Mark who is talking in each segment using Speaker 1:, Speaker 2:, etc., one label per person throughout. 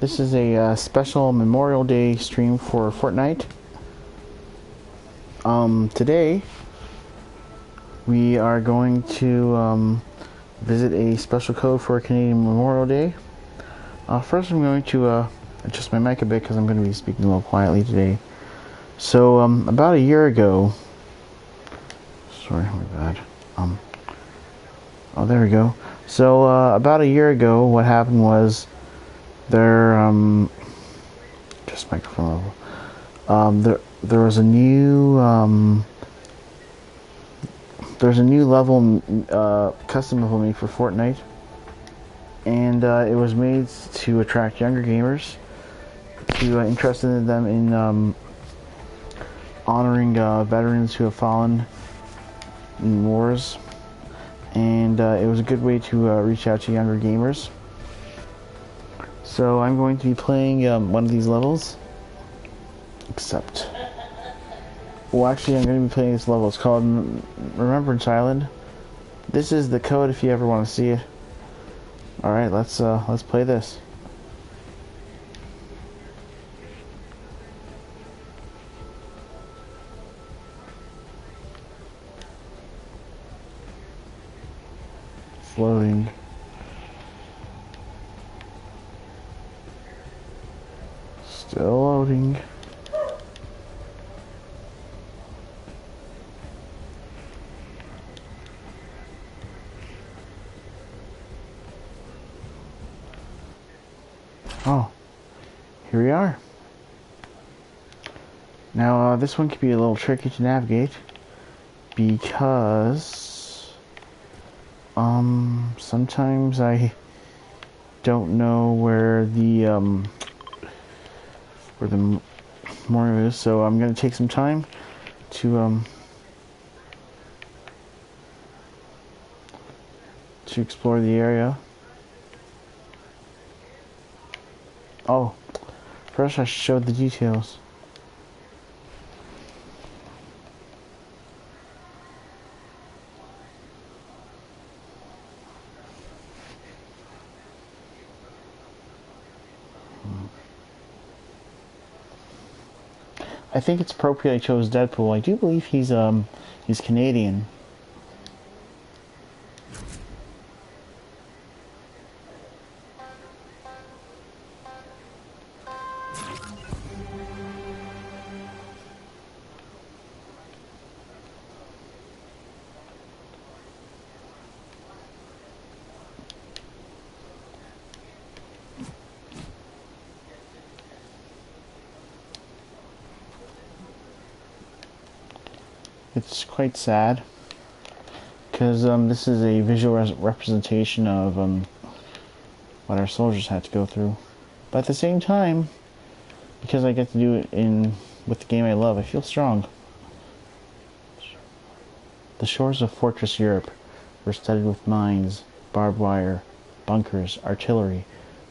Speaker 1: This is a special Memorial Day stream for Fortnite. Today we are going to visit a special code for Canadian Memorial Day. First, I'm going to adjust my mic a bit because I'm going to be speaking a little quietly today. So, about a year ago, sorry, my bad. Oh, there we go. So, about a year ago, what happened was there, just microphone level. There was a new, there's a new level, custom level made for Fortnite, and it was made to attract younger gamers, to interested in them in honoring veterans who have fallen in wars, and it was a good way to reach out to younger gamers. So I'm going to be playing one of these levels, except, well, actually I'm going to be playing this level. It's called Remembrance Island. This is the code if you ever want to see it. Alright, let's play this. It's loading. Still loading. Oh, here we are. Now, this one could be a little tricky to navigate because sometimes I don't know where the memorial is, so I'm going to take some time to explore the area. Oh, first I should show the details. I think it's appropriate I chose Deadpool. I do believe he's Canadian. It's quite sad because this is a visual representation of what our soldiers had to go through. But at the same time, because I get to do it with the game I love, I feel strong. The shores of Fortress Europe were studded with mines, barbed wire, bunkers, artillery,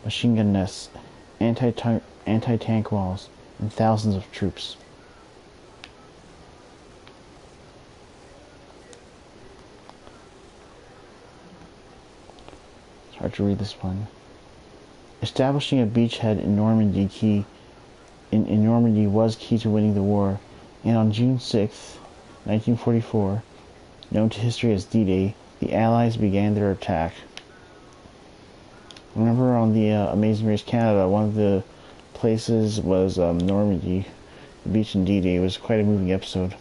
Speaker 1: machine gun nests, anti-tank walls, and thousands of troops. It's hard to read this one. Establishing a beachhead in Normandy was key to winning the war, and on June 6, 1944, known to history as D-Day, the Allies began their attack. Remember on the Amazing Race Canada, one of the places was Normandy. The beach in D-Day was quite a moving episode.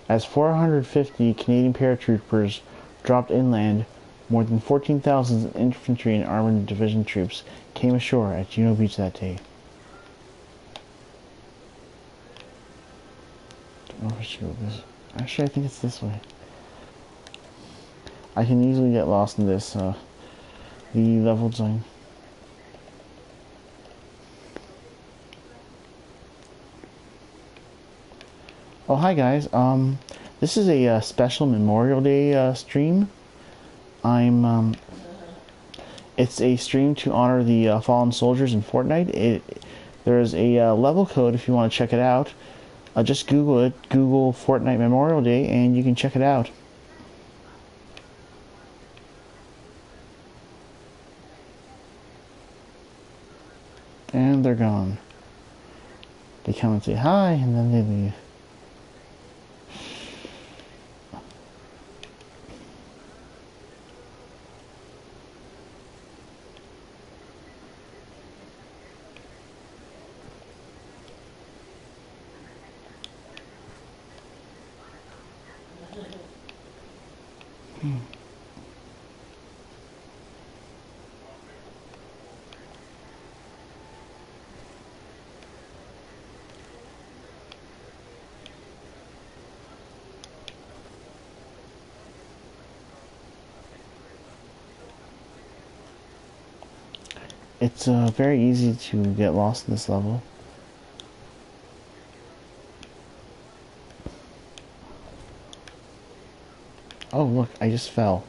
Speaker 1: As 450 Canadian paratroopers dropped inland, more than 14,000 infantry and armored division troops came ashore at Juno Beach that day. Don't know if I should go this. Actually, I think it's this way. I can easily get lost in this, the level design. Oh, hi guys. This is a special Memorial Day stream. It's a stream to honor the fallen soldiers in Fortnite. There's a level code if you want to check it out. Just Google it. Google Fortnite Memorial Day, and you can check it out. And they're gone. They come and say hi, and then they leave. It's very easy to get lost in this level. Oh, look, I just fell.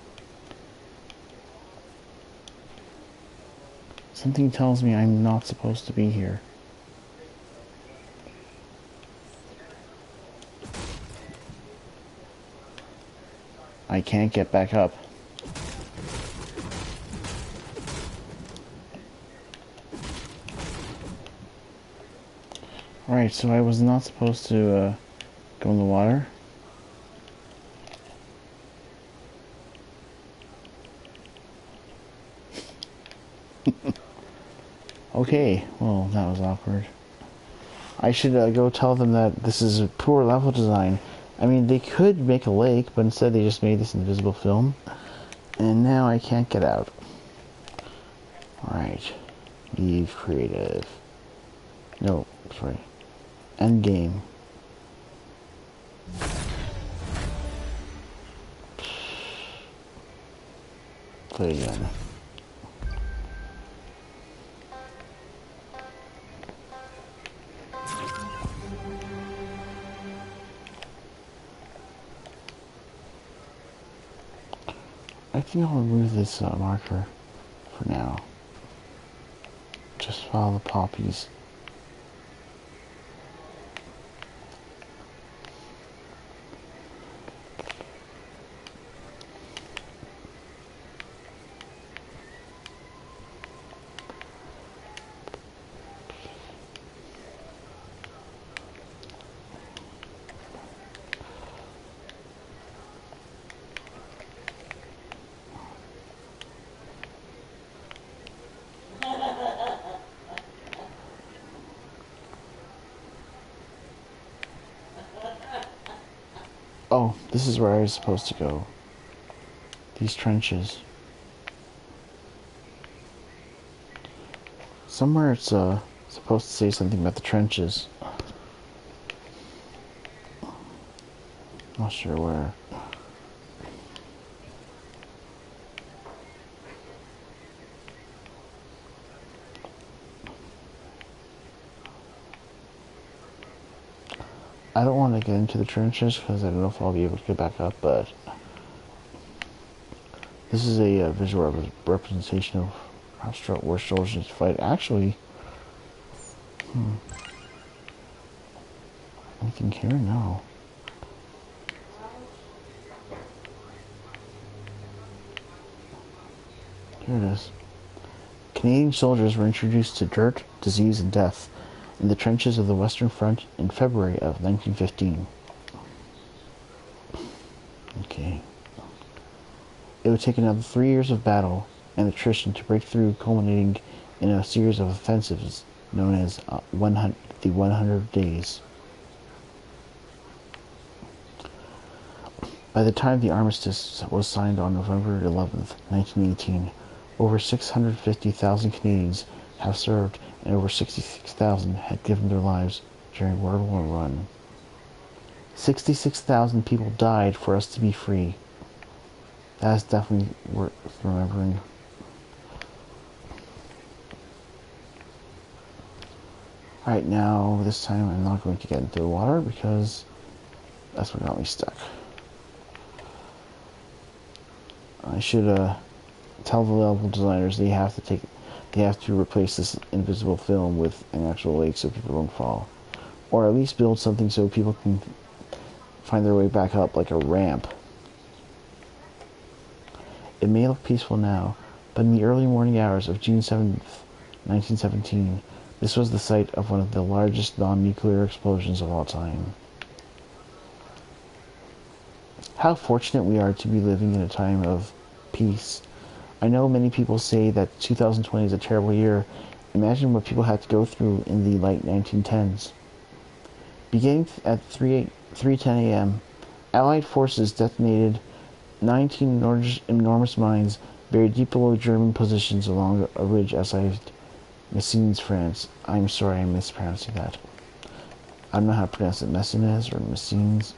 Speaker 1: Something tells me I'm not supposed to be here. I can't get back up. Alright, so I was not supposed to go in the water. Okay, well, that was awkward. I should go tell them that this is a poor level design. I mean, they could make a lake, but instead they just made this invisible film. And now I can't get out. Alright. Leave creative. No, sorry. End game. Play again. I think I'll remove this marker for now. Just follow the poppies. Oh, this is where I was supposed to go. These trenches. Somewhere it's supposed to say something about the trenches. Not sure where. I don't want to get into the trenches because I don't know if I'll be able to get back up, but this is a visual representation of where soldiers fight. Actually, anything here? No. Here it is. Canadian soldiers were introduced to dirt, disease, and death in the trenches of the Western Front in February of 1915. Okay. It would take another 3 years of battle and attrition to break through, culminating in a series of offensives known as the 100 Days. By the time the armistice was signed on November 11th, 1918, over 650,000 Canadians have served and over 66,000 had given their lives during World War I. 66,000 people died for us to be free. That's definitely worth remembering. Alright, now this time I'm not going to get into the water because that's what got me stuck. I should tell the level designers they have to replace this invisible film with an actual lake so people don't fall. Or at least build something so people can find their way back up, like a ramp. It may look peaceful now, but in the early morning hours of June 7th, 1917, This was the site of one of the largest non-nuclear explosions of all time. How fortunate we are to be living in a time of peace. I know many people say that 2020 is a terrible year. Imagine what people had to go through in the late 1910s. Beginning at 3:10 a.m., Allied forces detonated 19 enormous mines buried deep below German positions along a ridge outside Messines, France. I'm sorry I'm mispronouncing that. I don't know how to pronounce it, Messines or Messines.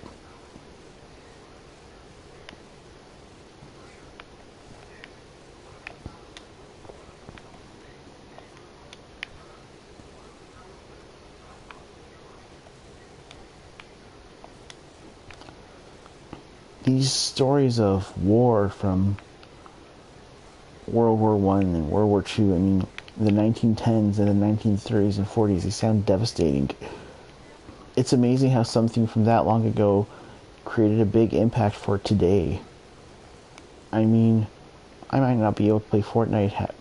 Speaker 1: These stories of war from World War I and World War II, I mean, the 1910s and the 1930s and 40s, they sound devastating. It's amazing how something from that long ago created a big impact for today. I mean, I might not be able to play Fortnite had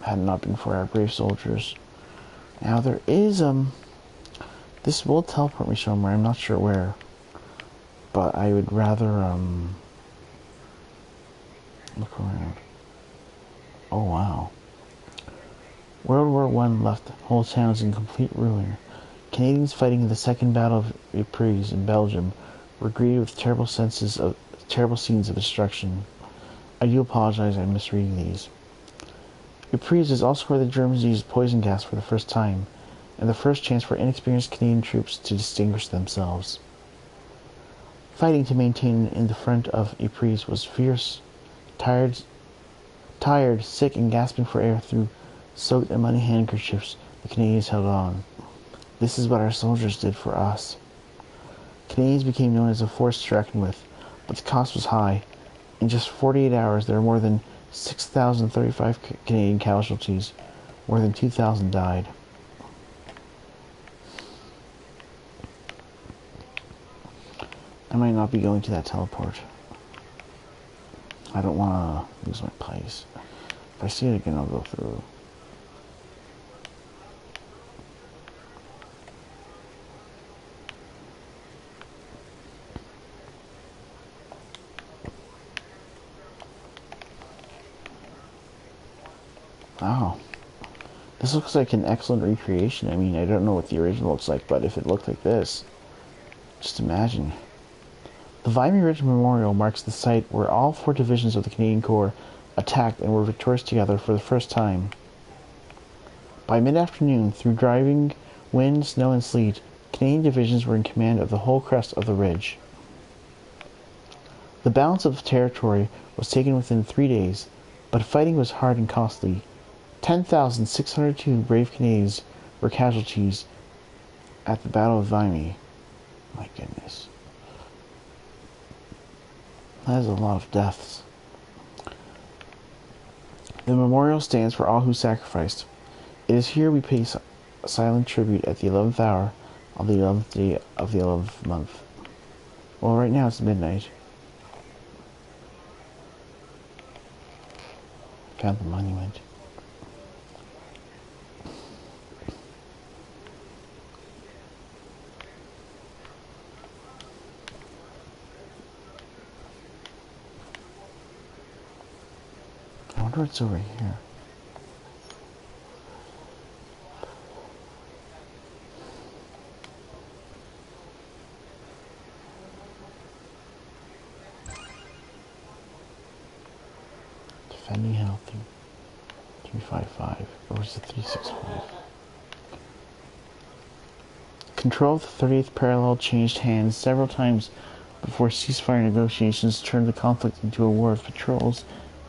Speaker 1: it not been for our brave soldiers. Now there is, this will teleport me somewhere, I'm not sure where. But I would rather, look around. Oh, wow. World War I left whole towns in complete ruin. Canadians fighting in the Second Battle of Ypres in Belgium were greeted with terrible scenes of destruction. I do apologize, I'm misreading these. Ypres is also where the Germans used poison gas for the first time, and the first chance for inexperienced Canadian troops to distinguish themselves. Fighting to maintain in the front of Ypres was fierce. Tired, sick, and gasping for air through soaked and muddy handkerchiefs, the Canadians held on. This is what our soldiers did for us. Canadians became known as a force to reckon with, but the cost was high. In just 48 hours, there were more than 6,035 Canadian casualties. More than 2,000 died. I might not be going to that teleport. I don't want to lose my place. If I see it again, I'll go through. Oh. This looks like an excellent recreation. I mean, I don't know what the original looks like, but if it looked like this, just imagine. The Vimy Ridge Memorial marks the site where all 4 divisions of the Canadian Corps attacked and were victorious together for the first time. By mid-afternoon, through driving wind, snow, and sleet, Canadian divisions were in command of the whole crest of the ridge. The balance of the territory was taken within 3 days, but fighting was hard and costly. 10,602 brave Canadians were casualties at the Battle of Vimy. My goodness. That is a lot of deaths. The memorial stands for all who sacrificed. It is here we pay silent tribute at the 11th hour on the 11th day of the 11th month. Well, right now it's midnight. Found the monument. I wonder what's over here. Defending healthy. 355. Or is it 365? Control of the 30th parallel changed hands several times before ceasefire negotiations turned the conflict into a war of patrols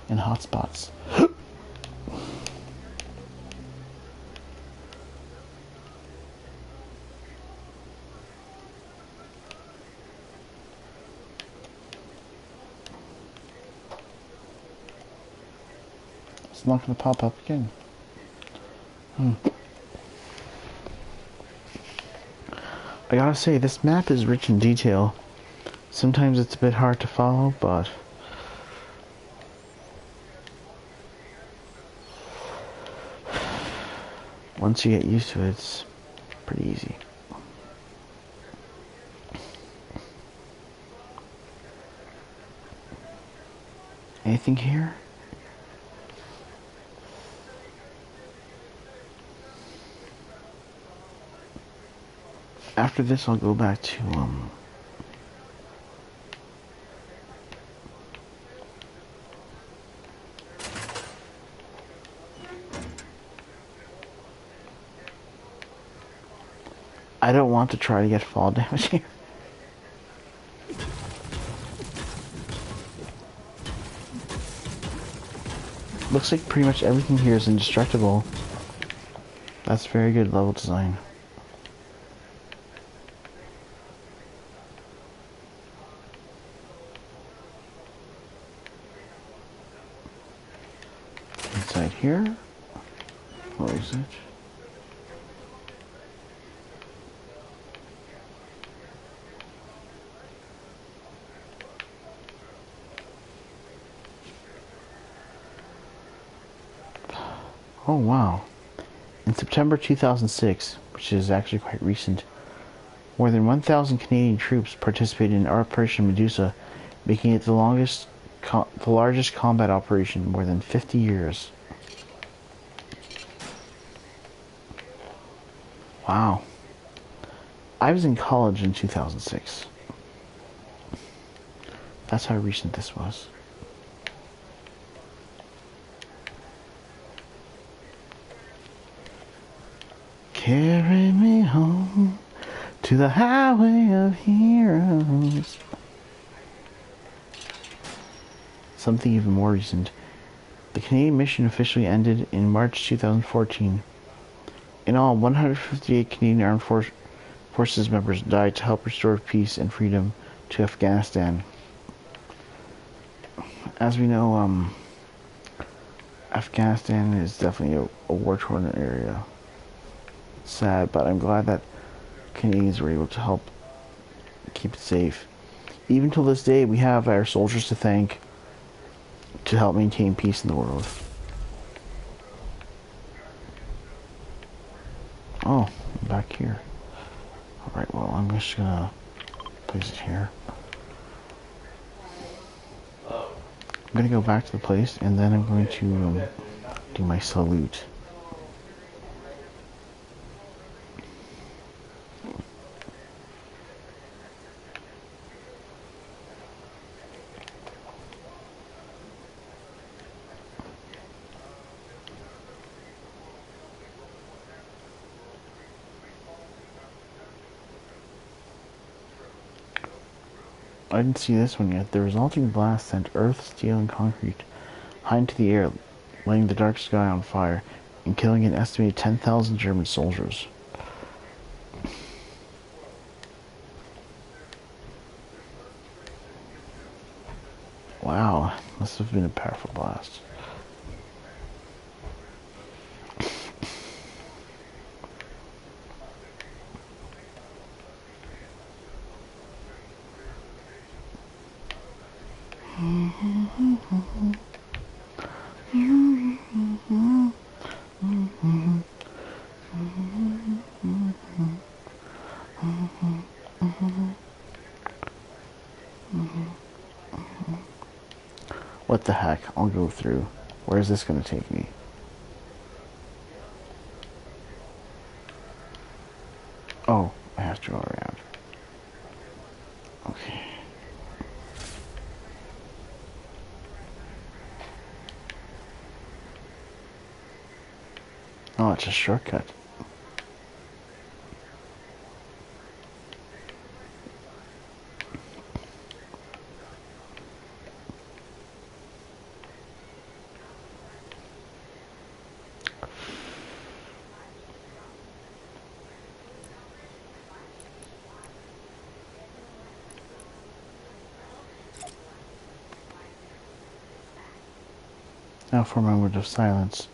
Speaker 1: and hotspots. It's not going to pop up again. I gotta say, this map is rich in detail. Sometimes it's a bit hard to follow, but Once you get used to it, it's pretty easy. Anything here? After this, I'll go back to, I don't want to try to get fall damage here. Looks like pretty much everything here is indestructible. That's very good level design. Inside here, what is it? Oh wow. In September 2006, which is actually quite recent, more than 1,000 Canadian troops participated in Operation Medusa, making it the largest combat operation in more than 50 years. Wow. I was in college in 2006. That's how recent this was. Carry me home to the highway of heroes. Something even more recent. The Canadian mission officially ended in March 2014. In all, 158 Canadian Armed Forces members died to help restore peace and freedom to Afghanistan. As we know, Afghanistan is definitely a war-torn area. Sad, but I'm glad that Canadians were able to help keep it safe. Even till this day, we have our soldiers to thank to help maintain peace in the world. Oh, back here. Alright, well, I'm just gonna place it here. I'm gonna go back to the place, and then I'm going to do my salute. I didn't see this one yet. The resulting blast sent earth, steel, and concrete high into the air, lighting the dark sky on fire and killing an estimated 10,000 German soldiers. Wow, must have been a powerful blast. What the heck? I'll go through. Where is this going to take me? Oh, I have to go around. Okay. Oh, it's a shortcut. Now for a moment of silence.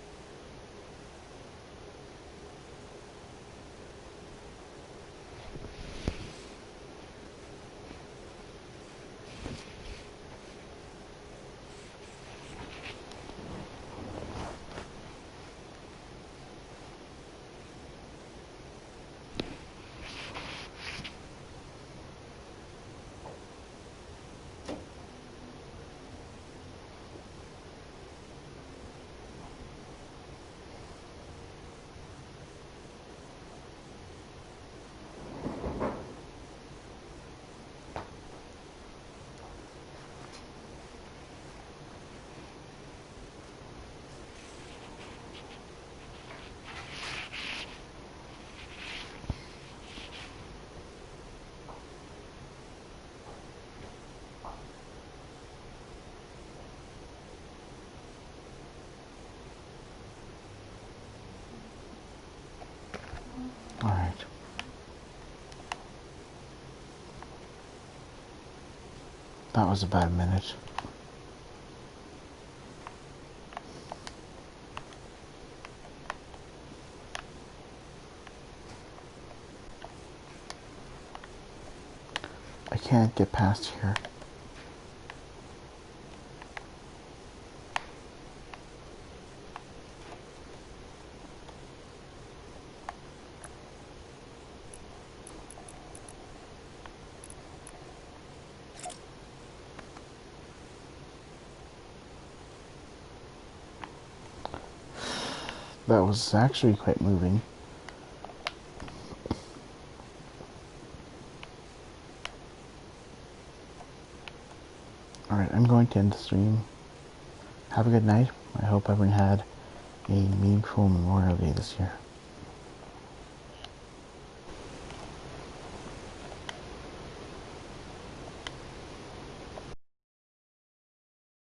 Speaker 1: Alright. That was a bad minute. I can't get past here. That was actually quite moving. Alright, I'm going to end the stream. Have a good night. I hope everyone had a meaningful Memorial Day this year.